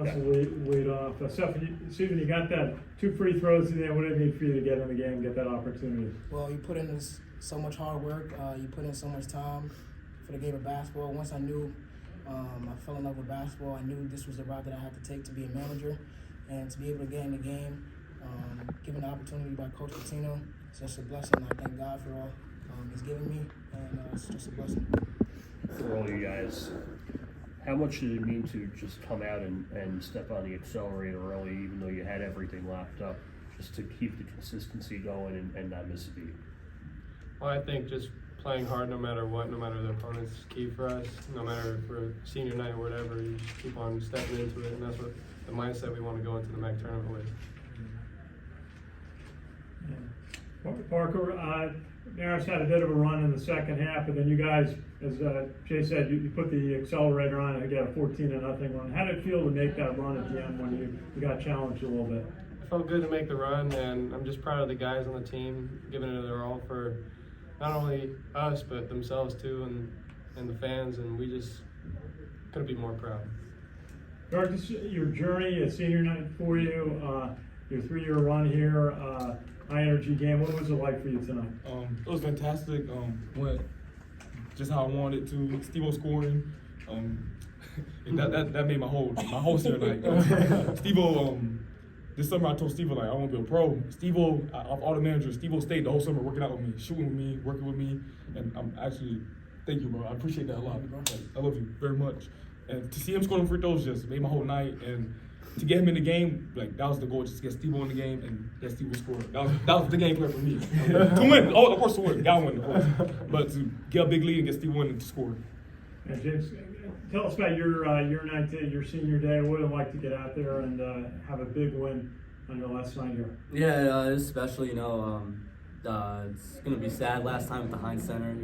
Let's lead off. Stephen, you got that 2 free throws in there. What did it mean for you to get in the game, get that opportunity? Well, you put in so much hard work. You put in so much time for the game of basketball. Once I knew I fell in love with basketball, I knew this was the route that I had to take to be a manager and to be able to get in the game. Given the opportunity by Coach Pitino, it's just a blessing. I thank God for all He's given me, and it's just a blessing. For all you guys, how much did it mean to just come out and step on the accelerator early, even though you had everything locked up, just to keep the consistency going and not miss a beat? Well, I think just playing hard no matter what, no matter the opponent's key for us. No matter for senior night or whatever, you just keep on stepping into it, and that's what the mindset we want to go into the MAC tournament with. Parker, Marist had a bit of a run in the second half, but then you guys, as Jay said, you put the accelerator on and got a 14-0 run. How did it feel to make that run at the end when you got challenged a little bit? It felt good to make the run, and I'm just proud of the guys on the team, giving it their all for not only us, but themselves too, and the fans, and we just couldn't be more proud. Mark, your journey at senior night for you, your 3-year run here, high energy game. What was it like for you tonight? It was fantastic. Went just how I wanted to. Steve-O scoring. That made my whole senior night. Steve-O, this summer I told Steve-O, like, I want to be a pro. Steve-O, of all the managers, Steve-O stayed the whole summer working out with me, shooting with me, working with me, and I'm actually, thank you, bro. I appreciate that a lot. Like, I love you very much. And to see him scoring free throws just made my whole night. And to get him in the game, like, that was the goal, just to get Steve-O in the game and get Steve-O score. That was the game plan for me. To win, of course to win, gotta win, of course. But to get a big lead and get Steve-O in and to score. And James, tell us about your night, your senior day. What would it like to get out there and have a big win on your last night here? Yeah, it's special, it's going to be sad last time at the Heinz Center.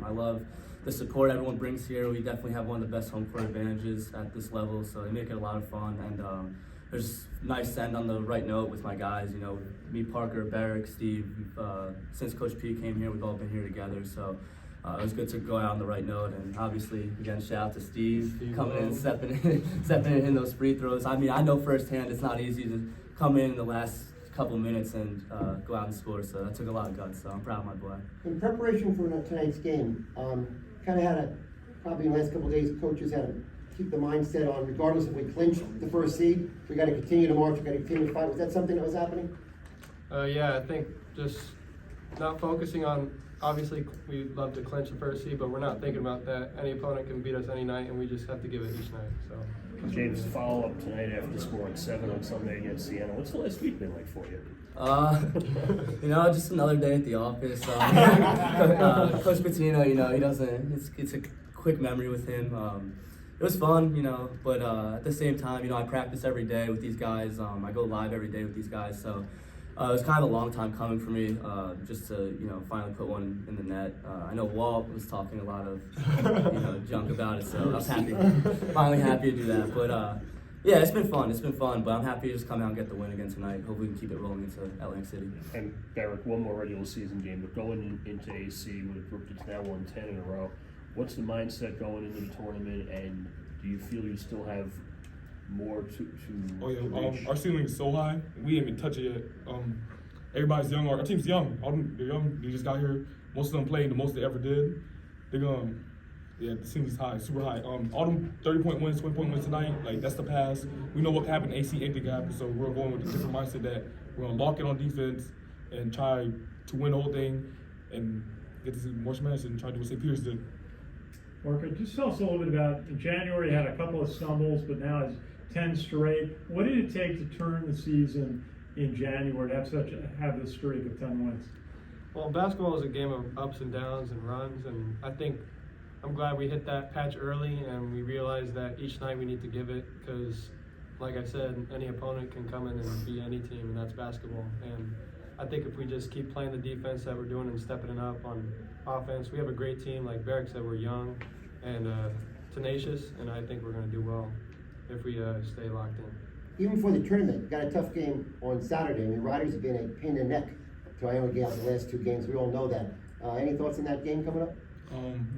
I love the support everyone brings here. We definitely have one of the best home court advantages at this level, so they make it a lot of fun. And there's nice to end on the right note with my guys. Me, Parker, Barrick, Steve. Since Coach P came here, we've all been here together. So it was good to go out on the right note. And obviously, again, shout out to Steve coming in, stepping in those free throws. I mean, I know firsthand it's not easy to come in the last couple minutes and go out and score. So that took a lot of guts. So I'm proud of my boy. In preparation for tonight's game, kind of had probably in the last couple of days, coaches had to keep the mindset on, regardless if we clinch the first seed, we got to continue to march, we got to continue to fight. Was that something that was happening? Yeah, I think just not focusing on, obviously we'd love to clinch the first seed, but we're not thinking about that. Any opponent can beat us any night, and we just have to give it each night. So. James, follow-up tonight after scoring 7 on Sunday against Iona. What's the last week been like for you? Just another day at the office. Coach Pitino, he doesn't. It's a quick memory with him. It was fun, but at the same time, I practice every day with these guys. I go live every day with these guys, so it was kind of a long time coming for me, just to finally put one in the net. I know Walt was talking a lot of junk about it, so I was finally happy to do that. But yeah, it's been fun, but I'm happy to just come out and get the win again tonight. Hope we can keep it rolling into Atlantic City. And Barrick, one more regular season game, but going into AC with a group that's now won 10 in a row, what's the mindset going into the tournament, and do you feel you still have more to Oh yeah, reach? our ceiling is so high. We ain't even touch it yet. Everybody's young. Our team's young. They're young. They just got here. Most of them played the most they ever did. They're gonna. Yeah, the ceiling's high, super high. All them 30-point wins, 20-point wins tonight, like, that's the pass. We know what happened. AC ain't gonna happen, so we're going with a different mindset that we're gonna lock it on defense and try to win the whole thing and get to see March Madness and try to do what St. Peter's did. Parker, just tell us a little bit about, in January you had a couple of stumbles, but now it's 10 straight. What did it take to turn the season in January to have this streak of 10 wins? Well, basketball is a game of ups and downs and runs, and I think I'm glad we hit that patch early and we realized that each night we need to give it, because, like I said, any opponent can come in and beat any team, and that's basketball. And I think if we just keep playing the defense that we're doing and stepping it up on offense, we have a great team. Like Barrick said, we're young and tenacious, and I think we're going to do well if we stay locked in. Even for the tournament, you got a tough game on Saturday. I mean, Riders have been a pain in the neck to Iona Gales the last 2 games. We all know that. Any thoughts on that game coming up?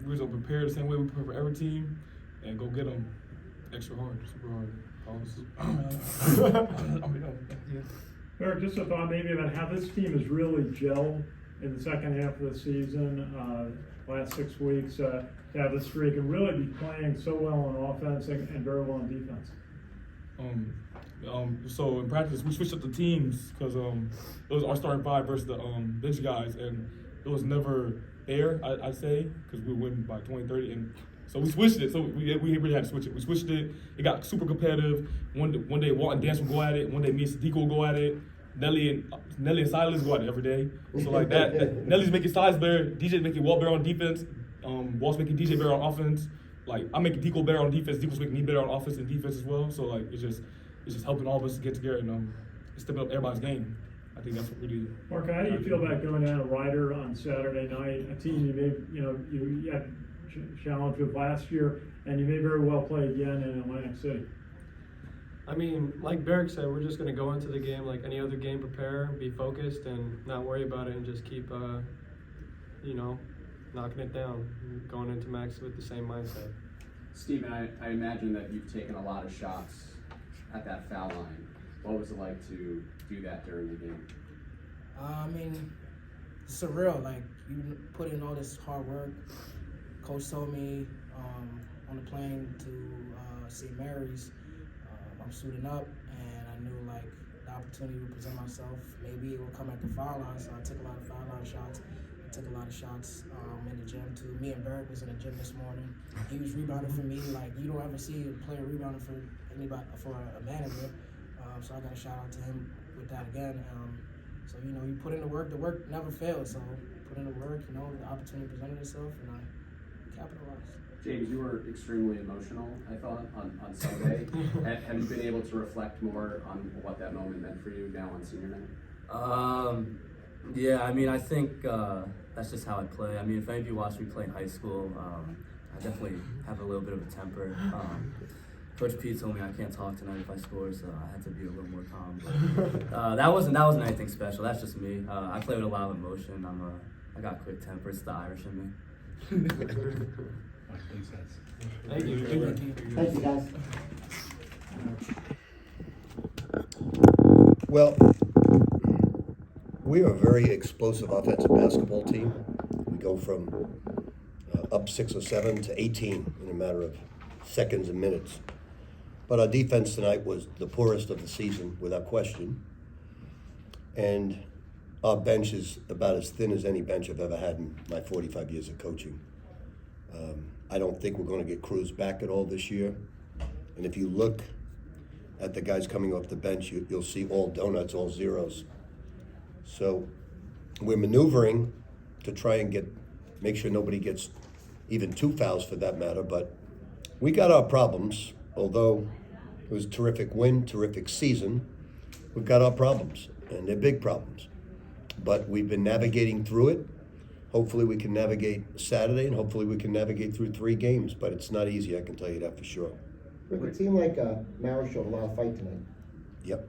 We're going to prepare the same way we prepare for every team and go get them extra hard, super hard. Yeah. Eric, just a thought maybe about how this team has really gelled in the second half of the season, last 6 weeks, to have the streak and really be playing so well on offense and very well on defense. So in practice, we switched up the teams because it was our starting five versus the bench guys, and it was never fair, I'd say, because we win by 20, 30, and so we switched it. So we really had to switch it. We switched it. It got super competitive. One day, Walt and Dance would go at it. One day, me and Sadiq will go at it. Nelly and Silas go at it every day. So like that Nelly's making Silas better. DJ's making Walt better on defense. Walt's making DJ better on offense. Like I'm making Deco better on defense. Deco's making me better on offense and defense as well. So like it's just helping all of us get together and stepping up everybody's game. I think that's what really. Mark, how do you feel about going down to Ryder on Saturday night? A team you had challenge with last year, and you may very well play again in Atlantic City. I mean, like Barrick said, we're just going to go into the game like any other game, prepare, be focused, and not worry about it, and just keep, knocking it down, going into Max with the same mindset. Steven, I imagine that you've taken a lot of shots at that foul line. What was it like to do that during the game? I mean, it's surreal. Like, you put in all this hard work. Coach told me on the plane to see Marist. I'm suiting up, and I knew like the opportunity to present myself. Maybe it will come at the foul line, so I took a lot of foul line shots. I took a lot of shots in the gym too. Me and Barrick was in the gym this morning. He was rebounding for me. Like you don't ever see a player rebounding for anybody, for a manager. So I got a shout out to him with that again. So you put in the work. The work never fails. So put in the work. The opportunity presented itself, and I capitalized. James, you were extremely emotional, I thought, on Sunday. Have you been able to reflect more on what that moment meant for you now on senior night? Yeah, I mean, I think that's just how I play. I mean, if any of you watched me play in high school, I definitely have a little bit of a temper. Coach Pete told me I can't talk tonight if I score, so I had to be a little more calm. But that wasn't anything special. That's just me. I play with a lot of emotion. I got quick temper. It's the Irish in me. Thank you. Thank you, guys. Well, we are a very explosive offensive basketball team. We go from up 6 or 7 to 18 in a matter of seconds and minutes. But our defense tonight was the poorest of the season, without question. And our bench is about as thin as any bench I've ever had in my 45 years of coaching. I don't think we're going to get Cruz back at all this year. And if you look at the guys coming off the bench, you'll see all donuts, all zeros. So we're maneuvering to try and make sure nobody gets even 2 fouls for that matter. But we got our problems, although it was a terrific win, terrific season. We've got our problems, and they're big problems. But we've been navigating through it. Hopefully we can navigate Saturday, and hopefully we can navigate through 3 games, but it's not easy, I can tell you that for sure. Rick, it seemed like Marist showed a lot of fight tonight. Yep.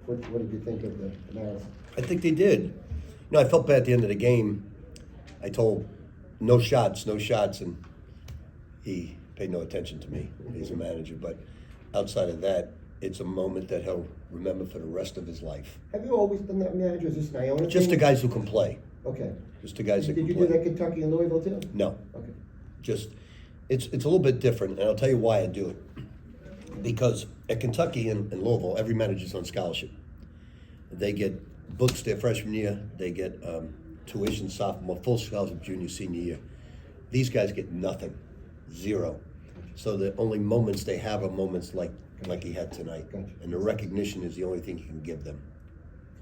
What did you think of the Marist? I think they did. I felt bad at the end of the game. I told no shots, and he paid no attention to me. He's a manager, but outside of that, it's a moment that he'll remember for the rest of his life. Have you always done that, manager? Is this an Iona Just the thing? guys who can play. Okay. Just the guys that Did can you play. do that Kentucky and Louisville too? No. Okay. Just, it's a little bit different, and I'll tell you why I do it. Because at Kentucky and Louisville, every manager's on scholarship. They get books their freshman year, they get tuition sophomore, full scholarship junior, senior year. These guys get nothing, 0. So the only moments they have are moments like he had tonight. Gotcha. And the recognition is the only thing you can give them.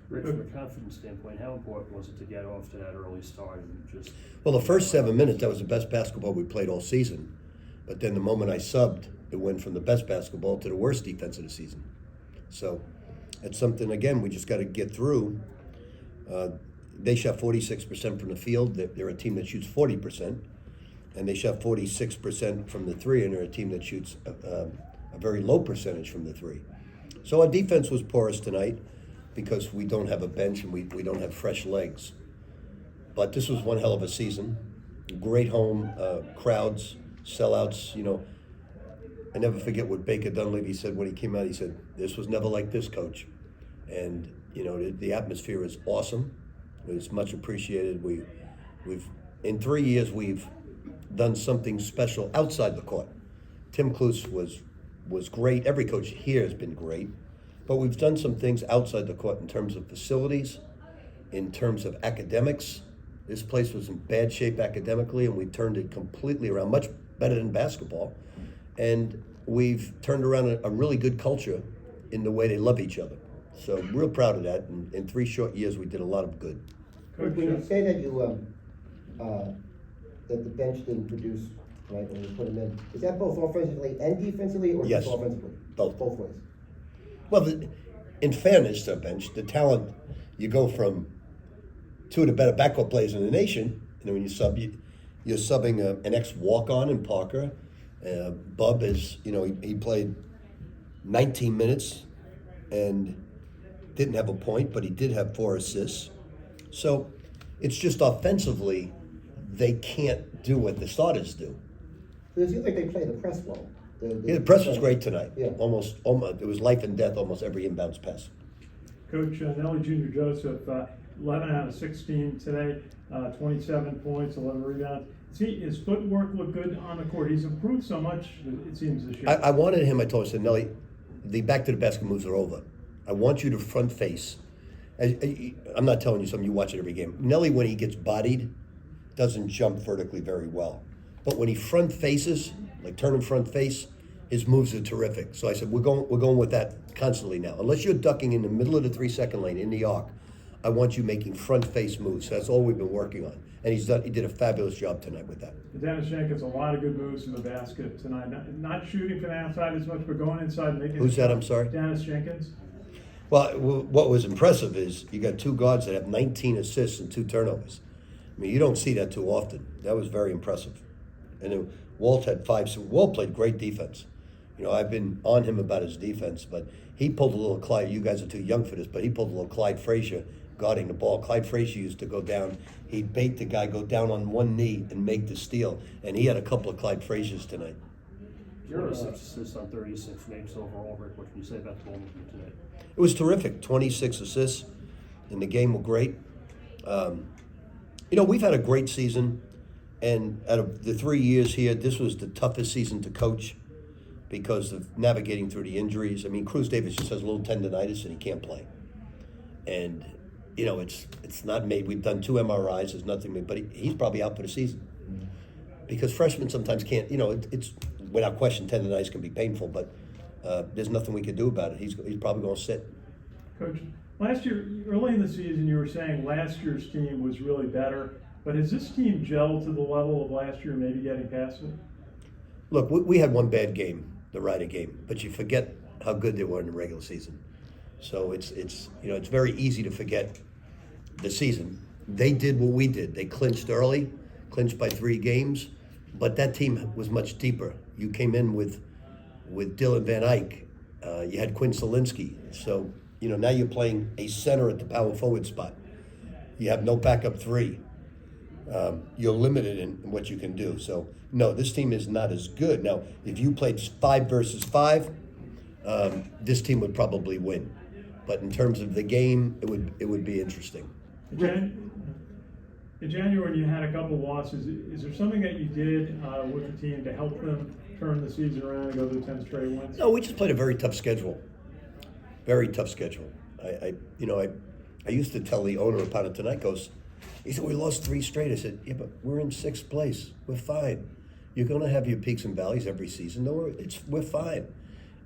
Rick, from a confidence standpoint, how important was it to get off to that early start and just? Well, the first 7 minutes, that was the best basketball we played all season. But then the moment I subbed, it went from the best basketball to the worst defense of the season. So it's something, again, we just got to get through. They shot 46% from the field. They're a team that shoots 40%. And they shot 46% from the 3, and they're a team that shoots a very low percentage from the 3. So our defense was porous tonight because we don't have a bench and we don't have fresh legs. But this was one hell of a season. Great home crowds, sellouts. I never forget what Baker Dunleavy said when he came out. He said, "This was never like this, Coach." And you know, the atmosphere is awesome. It's much appreciated. We've in 3 years we've done something special outside the court. Tim Kluse was great. Every coach here has been great, but we've done some things outside the court in terms of facilities, in terms of academics. This place was in bad shape academically, and we turned it completely around, much better than basketball. And we've turned around a really good culture in the way they love each other. So I'm real proud of that. And in 3 short years, we did a lot of good. Coach, When you say that that the bench didn't produce, right, when you put them in, is that both offensively and defensively, or Yes. just offensively? Both. Both ways. Well, in fairness to the bench, the talent, you go from two of the better backcourt players in the nation. And then when you sub, you're subbing an ex-walk-on in Parker. Bub is, you know, he played 19 minutes and didn't have a point, but he did have 4 assists. So it's just offensively, they can't do what the starters do. It seems like they play the press well. Yeah, the press was great tonight. Yeah. Almost, it was life and death almost every inbounds pass. Coach Nelly Jr. Joseph, 11 out of 16 today, 27 points, 11 rebounds. See, his footwork looked good on the court. He's improved so much, it seems, this year. I wanted him, I told him, I said, Nelly, the back to the basket moves are over. I want you to front face. I'm not telling you something, you watch it every game. Nelly, when he gets bodied, doesn't jump vertically very well. But when he front faces, like turn and front face, his moves are terrific. So I said, we're going with that constantly now. Unless you're ducking in the middle of the 3-second lane in the arc, I want you making front face moves. So that's all we've been working on. And he did a fabulous job tonight with that. Dennis Jenkins, a lot of good moves to the basket tonight. Not shooting from the outside as much, but going inside and making. Who's that, I'm sorry? Dennis Jenkins. Well, what was impressive is you got 2 guards that have 19 assists and 2 turnovers. I mean, you don't see that too often. That was very impressive. And then Walt had 5. So Walt played great defense. You know, I've been on him about his defense, but he pulled a little Clyde. You guys are too young for this, but he pulled a little Clyde Frazier guarding the ball. Clyde Frazier used to go down. He'd bait the guy, go down on one knee, and make the steal. And he had a couple of Clyde Fraziers tonight. 26 assists on 36 makes overall, Rick. What can you say about the ball movement today? It was terrific. 26 assists, and the game were great. You know, we've had a great season, and out of the 3 years here, this was the toughest season to coach because of navigating through the injuries. I mean, Cruz Davis just has a little tendonitis and he can't play. And, you know, it's not made. We've done 2 MRIs. There's nothing made, but he's probably out for the season. Because freshmen sometimes can't, you know, it's without question, tendonitis can be painful, but there's nothing we can do about it. He's probably going to sit. Coach, last year, early in the season, you were saying last year's team was really better, but has this team gelled to the level of last year, maybe getting past it? Look, we had one bad game, the Ryder game, but you forget how good they were in the regular season. So it's you know, it's very easy to forget the season. They did what we did. They clinched early, clinched by 3 games, but that team was much deeper. You came in with Dylan Van Eyck. You had Quinn Zielinski. So, you know, now you're playing a center at the power forward spot. You have no backup 3. You're limited in what you can do. So, no, this team is not as good. Now, if you played 5 versus 5, this team would probably win. But in terms of the game, it would be interesting. In January, you had a couple losses. Is there something that you did with the team to help them turn the season around and go to 10 straight wins? No, we just played a very tough schedule. Very tough schedule. I used to tell the owner about it tonight. He said, we lost 3 straight. I said, yeah, but we're in 6th place. We're fine. You're going to have your peaks and valleys every season. No, we're fine.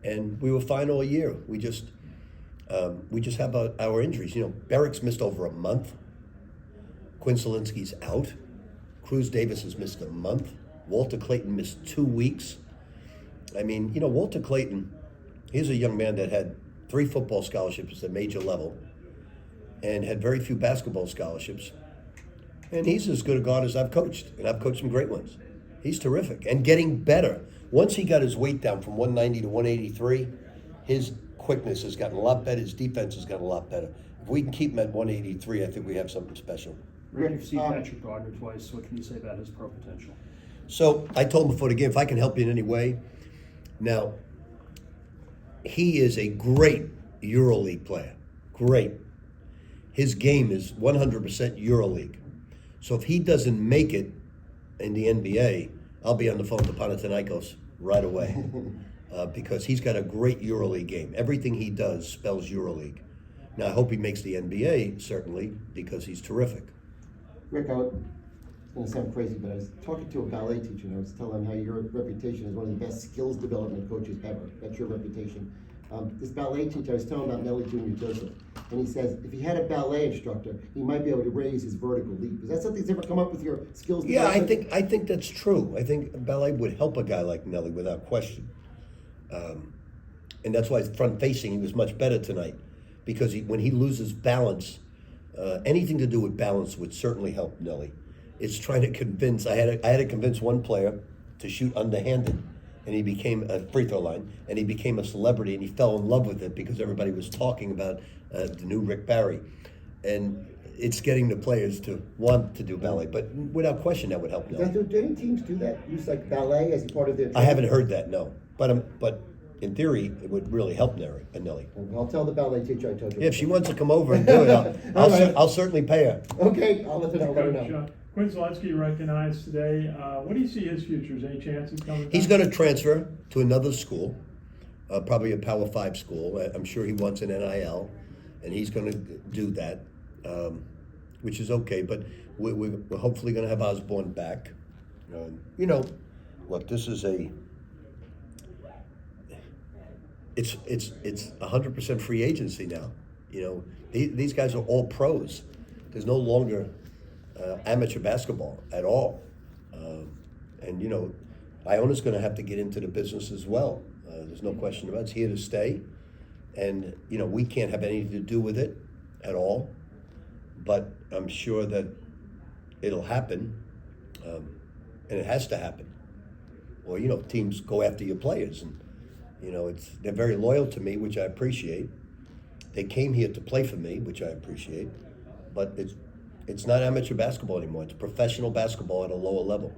And we were fine all year. We just have our injuries. You know, Barrick's missed over a month. Quinn Zielinski's out. Cruz Davis has missed a month. Walter Clayton missed 2 weeks. I mean, you know, Walter Clayton, he's a young man that had 3 football scholarships at major level and had very few basketball scholarships. And he's as good a guard as I've coached, and I've coached some great ones. He's terrific and getting better. Once he got his weight down from 190 to 183, his quickness has gotten a lot better. His defense has gotten a lot better. If we can keep him at 183, I think we have something special. Rick, you've seen Patrick Gardner twice. What can you say about his pro potential? So I told him before the game, if I can help you in any way, Now, he is a great EuroLeague player. Great. His game is 100% EuroLeague. So if he doesn't make it in the NBA, I'll be on the phone to Panathinaikos right away. Because he's got a great EuroLeague game. Everything he does spells EuroLeague. Now, I hope he makes the NBA, certainly, because he's terrific. Rick, it's gonna sound crazy, but I was talking to a ballet teacher and I was telling him how your reputation is one of the best skills development coaches ever. That's your reputation. This ballet teacher, I was telling about Nelly Jr. Joseph, and he says if he had a ballet instructor, he might be able to raise his vertical leap. Is that something that's ever come up with your skills Yeah, development? I think that's true. I think ballet would help a guy like Nelly without question. And that's why front facing, he was much better tonight. Because when he loses balance, anything to do with balance would certainly help Nelly. It's trying to convince, I had to convince one player to shoot underhanded, and he became a free throw line, and he became a celebrity, and he fell in love with it because everybody was talking about the new Rick Barry. And it's getting the players to want to do ballet, but without question that would help Nelly. Do any teams do that? Use like ballet as a part of their I haven't heard that, no. But in theory, it would really help Nelly. I'll tell the ballet teacher I told you. Yeah, if she wants to come over and do it, All right. I'll certainly pay her. Okay, I'll let her Coach, know. Quinn Zalewski recognized today. What do you see his future? Is any chance he's coming back? He's going to transfer to another school, probably a Power 5 school. I'm sure he wants an NIL, and he's going to do that, which is okay. But we're hopefully going to have Osborne back. Look, this is it's 100% free agency now. These guys are all pros. There's no longer amateur basketball at all. And Iona's going to have to get into the business as well. There's no question about it. It's here to stay. And, we can't have anything to do with it at all. But I'm sure that it'll happen. And it has to happen. Or, teams go after your players. And, they're very loyal to me, which I appreciate. They came here to play for me, which I appreciate. But it's not amateur basketball anymore. It's professional basketball at a lower level.